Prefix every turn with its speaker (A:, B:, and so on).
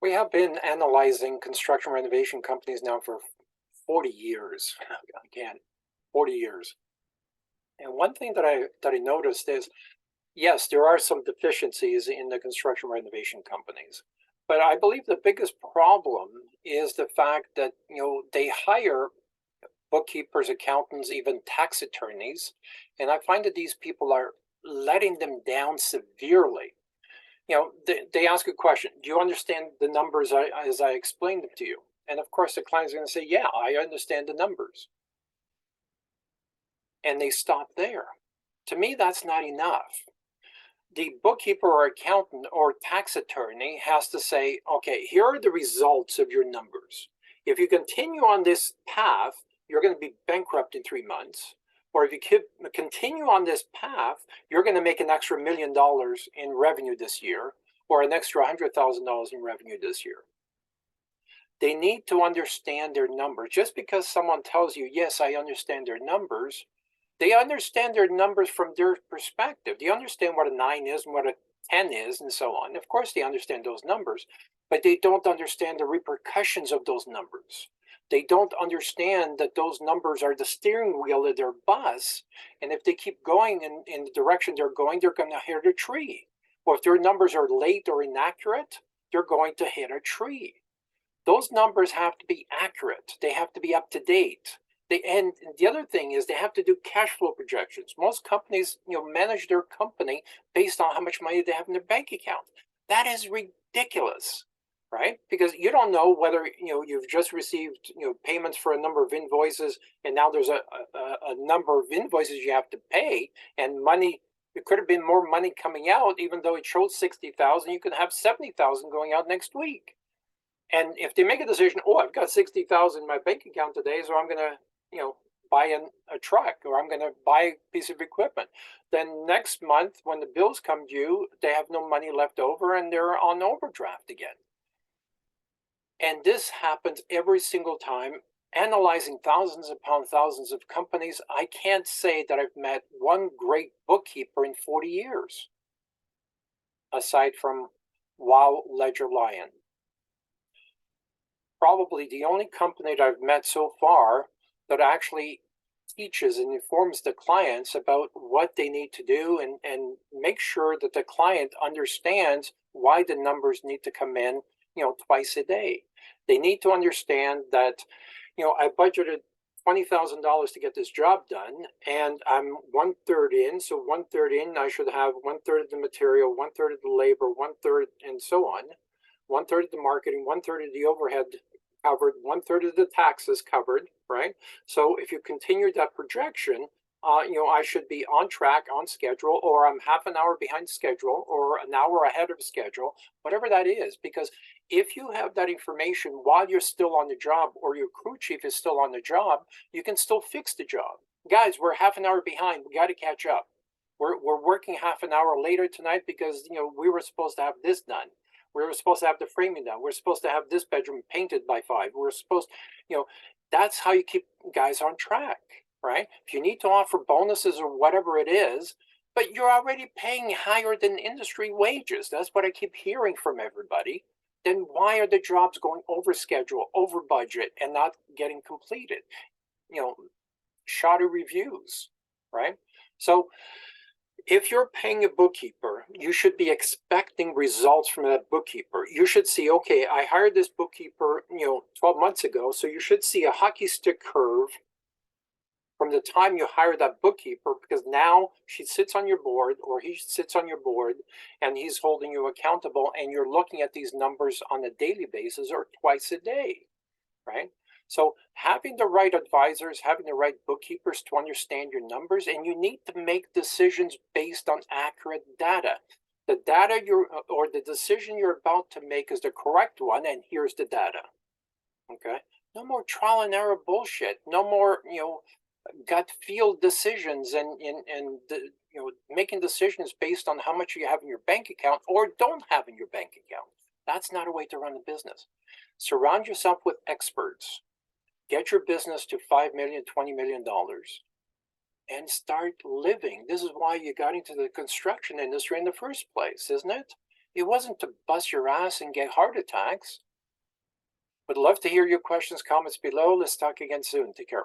A: We have been analyzing construction renovation companies now for 40 years. Again, 40 years. And one thing that I noticed is, yes, there are some deficiencies in the construction renovation companies. But I believe the biggest problem is the fact that, they hire bookkeepers, accountants, even tax attorneys, and I find that these people are letting them down severely. They ask a question. Do you understand the numbers as I explained them to you? And of course, the client's going to say, yeah, I understand the numbers. And they stop there. To me, that's not enough. The bookkeeper or accountant or tax attorney has to say, okay, here are the results of your numbers. If you continue on this path, you're going to be bankrupt in 3 months. Or if you continue on this path, you're going to make an extra $1 million in revenue this year, or an extra $100,000 in revenue this year. They need to understand their numbers. Just because someone tells you, yes, I understand their numbers, they understand their numbers from their perspective. They understand what a 9 is and what a 10 is and so on. Of course, they understand those numbers, but they don't understand the repercussions of those numbers. They don't understand that those numbers are the steering wheel of their bus. And if they keep going in the direction they're going to hit a tree. Or if their numbers are late or inaccurate, they're going to hit a tree. Those numbers have to be accurate. They have to be up to date. And the other thing is they have to do cash flow projections. Most companies, manage their company based on how much money they have in their bank account. That is ridiculous, right? Because you don't know whether, you've just received, payments for a number of invoices, and now there's a number of invoices you have to pay, and money. It could have been more money coming out, even though it showed 60,000. You could have 70,000 going out next week. And if they make a decision, oh, I've got 60,000 in my bank account today, so I'm going to, buy a truck, or I'm going to buy a piece of equipment. Then next month, when the bills come due, they have no money left over and they're on overdraft again. And this happens every single time. Analyzing thousands upon thousands of companies, I can't say that I've met one great bookkeeper in 40 years, aside from Wow Ledger Lion. Probably the only company that I've met so far that actually teaches and informs the clients about what they need to do, and make sure that the client understands why the numbers need to come in, twice a day. They need to understand that, I budgeted $20,000 to get this job done, and I'm 1/3 in. So 1/3 in, I should have 1/3 of the material, 1/3 of the labor, 1/3, and so on. 1/3 of the marketing, 1/3 of the overhead covered, 1/3 of the taxes covered, right? So if you continue that projection, I should be on track, on schedule, or I'm half an hour behind schedule, or an hour ahead of schedule, whatever that is. Because if you have that information while you're still on the job, or your crew chief is still on the job, you can still fix the job. Guys, we're half an hour behind. We got to catch up. We're working half an hour later tonight because we were supposed to have this done. We were supposed to have the framing done. We're supposed to have this bedroom painted by 5. We're supposed, that's how you keep guys on track, right? If you need to offer bonuses or whatever it is, but you're already paying higher than industry wages. That's what I keep hearing from everybody. Then why are the jobs going over schedule, over budget, and not getting completed? Shoddy reviews, right? So if you're paying a bookkeeper, you should be expecting results from that bookkeeper. You should see, okay, I hired this bookkeeper, 12 months ago, so you should see a hockey stick curve from the time you hire that bookkeeper, because now she sits on your board, or he sits on your board, and he's holding you accountable, and you're looking at these numbers on a daily basis or twice a day, right? So having the right advisors, having the right bookkeepers to understand your numbers, and you need to make decisions based on accurate data. The data or the decision you're about to make is the correct one, and here's the data. Okay? No more trial and error bullshit. No more, gut feel decisions and making decisions based on how much you have in your bank account or don't have in your bank account. That's not a way to run a business. Surround yourself with experts. Get your business to $5 million, $20 million, and start living. This is why you got into the construction industry in the first place, isn't it? It wasn't to bust your ass and get heart attacks. Would love to hear your questions, comments below. Let's talk again soon. Take care.